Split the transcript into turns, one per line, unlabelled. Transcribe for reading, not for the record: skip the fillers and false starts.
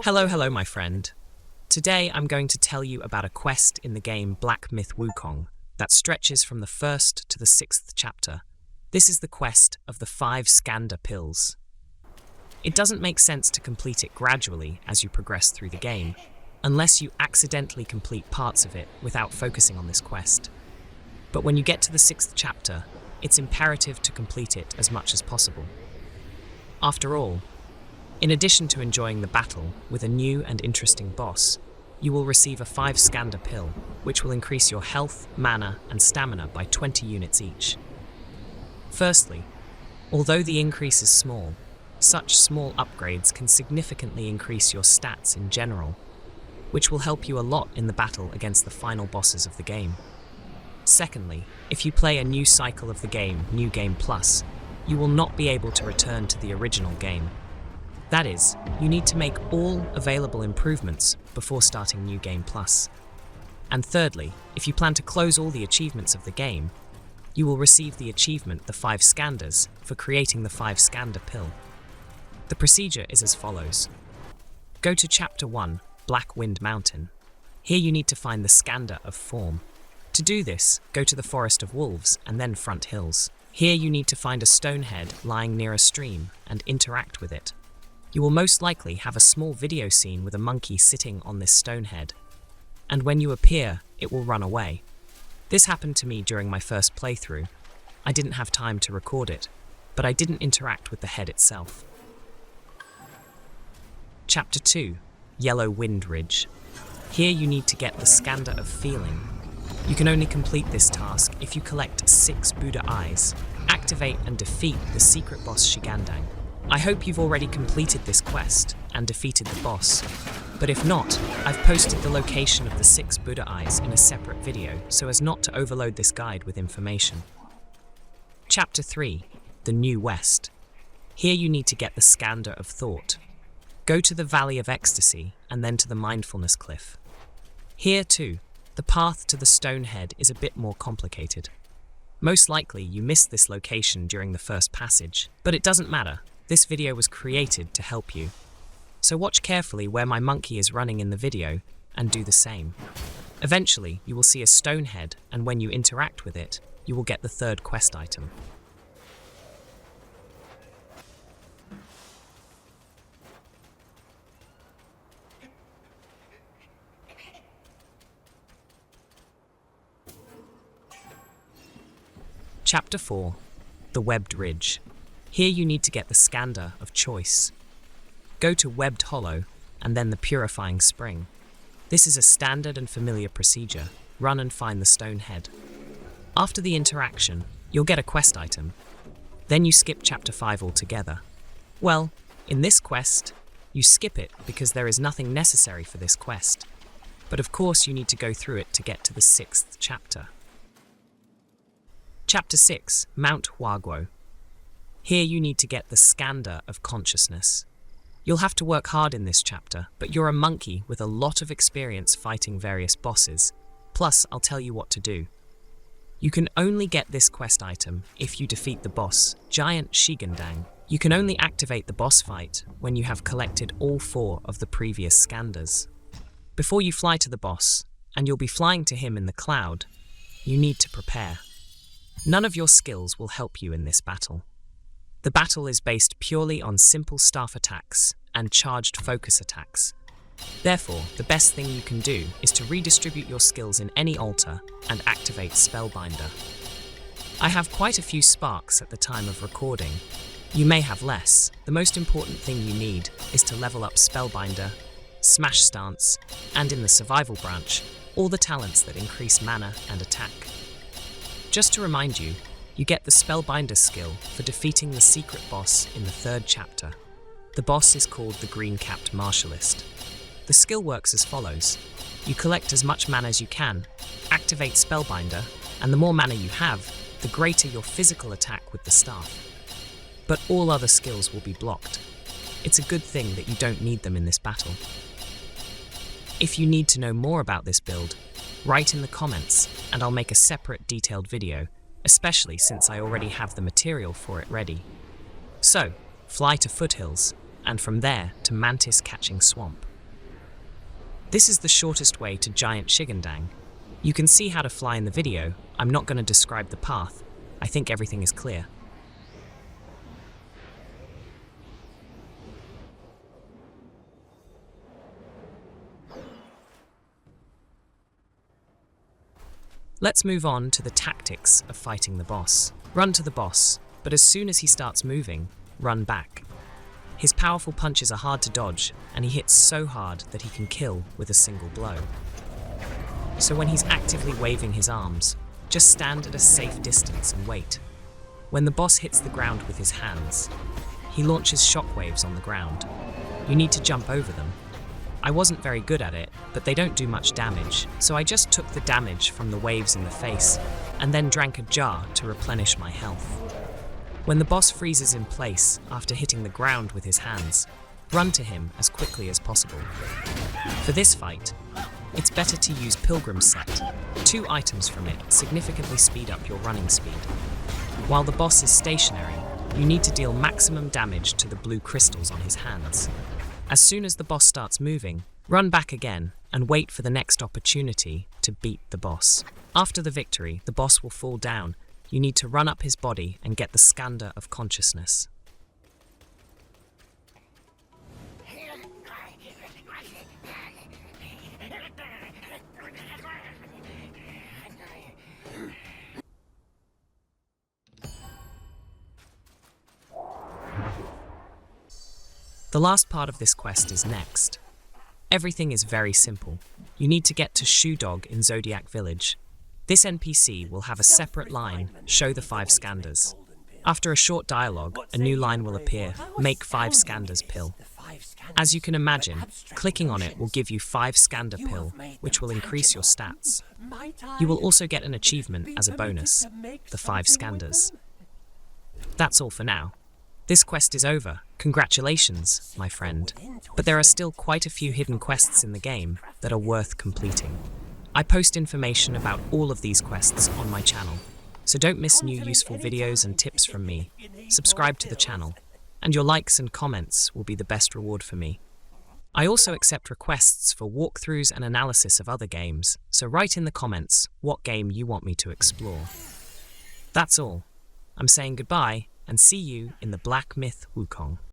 Hello, my friend. Today I'm going to tell you about a quest in the game Black Myth Wukong that stretches from the 1st to the 6th chapter. This is the quest of the Five Skandha Pills. It doesn't make sense to complete it gradually as you progress through the game, unless you accidentally complete parts of it without focusing on this quest. But when you get to the 6th chapter, it's imperative to complete it as much as possible. After all, in addition to enjoying the battle with a new and interesting boss, you will receive a Five Skandha Pill, which will increase your health, mana, and stamina by 20 units each. Firstly, although the increase is small, such small upgrades can significantly increase your stats in general, which will help you a lot in the battle against the final bosses of the game. Secondly, if you play a new cycle of the game, New Game Plus, you will not be able to return to the original game. That is, you need to make all available improvements before starting New Game Plus. And thirdly, if you plan to close all the achievements of the game, you will receive the achievement the Five Skandhas for creating the Five Skandha Pill. The procedure is as follows. Go to Chapter 1, Black Wind Mountain. Here you need to find the Skandha of Form. To do this, go to the Forest of Wolves and then Front Hills. Here you need to find a stone head lying near a stream and interact with it. You will most likely have a small video scene with a monkey sitting on this stone head, and when you appear, it will run away. This happened to me during my first playthrough. I didn't have time to record it, but I didn't interact with the head itself. Chapter 2, Yellow Wind Ridge. Here you need to get the Skandha of Feeling. You can only complete this task if you collect 6 Buddha Eyes, activate and defeat the secret boss Shigandang. I hope you've already completed this quest and defeated the boss, but if not, I've posted the location of the 6 Buddha Eyes in a separate video so as not to overload this guide with information. Chapter 3, The New West. Here you need to get the Skandha of Thought. Go to the Valley of Ecstasy and then to the Mindfulness Cliff. Here too, the path to the stone head is a bit more complicated. Most likely you missed this location during the first passage, but it doesn't matter. This video was created to help you. So watch carefully where my monkey is running in the video and do the same. Eventually, you will see a stone head, and when you interact with it, you will get the 3rd quest item. Chapter 4, The Webbed Ridge. Here you need to get the Skandha of Choice. Go to Webbed Hollow and then the Purifying Spring. This is a standard and familiar procedure. Run and find the stone head. After the interaction, you'll get a quest item. Then you skip Chapter 5 altogether. Well, in this quest, you skip it because there is nothing necessary for this quest. But of course you need to go through it to get to the 6th chapter. Chapter 6, Mount Huaguo. Here you need to get the Skandha of Consciousness. You'll have to work hard in this chapter, but you're a monkey with a lot of experience fighting various bosses. Plus, I'll tell you what to do. You can only get this quest item if you defeat the boss, Giant Shigandang. You can only activate the boss fight when you have collected all 4 of the previous Skandhas. Before you fly to the boss, and you'll be flying to him in the cloud, you need to prepare. None of your skills will help you in this battle. The battle is based purely on simple staff attacks and charged focus attacks. Therefore, the best thing you can do is to redistribute your skills in any altar and activate Spellbinder. I have quite a few sparks at the time of recording. You may have less. The most important thing you need is to level up Spellbinder, Smash Stance, and in the Survival branch, all the talents that increase mana and attack. Just to remind you, you get the Spellbinder skill for defeating the secret boss in the 3rd chapter. The boss is called the Green-Capped Martialist. The skill works as follows. You collect as much mana as you can, activate Spellbinder, and the more mana you have, the greater your physical attack with the staff. But all other skills will be blocked. It's a good thing that you don't need them in this battle. If you need to know more about this build, write in the comments and I'll make a separate detailed video, especially since I already have the material for it ready. So, fly to Foothills and from there to mantis-catching swamp. This is the shortest way to Giant Shigandang. You can see how to fly in the video. I'm not going to describe the path. I think everything is clear. Let's move on to the tactics of fighting the boss. Run to the boss, but as soon as he starts moving, run back. His powerful punches are hard to dodge, and he hits so hard that he can kill with a single blow. So when he's actively waving his arms, just stand at a safe distance and wait. When the boss hits the ground with his hands, he launches shockwaves on the ground. You need to jump over them. I wasn't very good at it, but they don't do much damage, so I just took the damage from the waves in the face and then drank a jar to replenish my health. When the boss freezes in place after hitting the ground with his hands, run to him as quickly as possible. For this fight, it's better to use Pilgrim's Set. 2 items from it significantly speed up your running speed. While the boss is stationary, you need to deal maximum damage to the blue crystals on his hands. As soon as the boss starts moving, run back again and wait for the next opportunity to beat the boss. After the victory, the boss will fall down. You need to run up his body and get the Skandha of Consciousness. The last part of this quest is next. Everything is very simple. You need to get to Shoe Dog in Zodiac Village. This NPC will have a separate line, show the 5 Skandhas. After a short dialogue, a new line will appear, make 5 Skandhas Pill. As you can imagine, clicking on it will give you 5 Skandha Pill, which will increase your stats. You will also get an achievement as a bonus, the 5 Skandhas. That's all for now. This quest is over. Congratulations, my friend. But there are still quite a few hidden quests in the game that are worth completing. I post information about all of these quests on my channel, so don't miss new useful videos and tips from me. Subscribe to the channel, and your likes and comments will be the best reward for me. I also accept requests for walkthroughs and analysis of other games, so write in the comments what game you want me to explore. That's all. I'm saying goodbye, and see you in the Black Myth Wukong.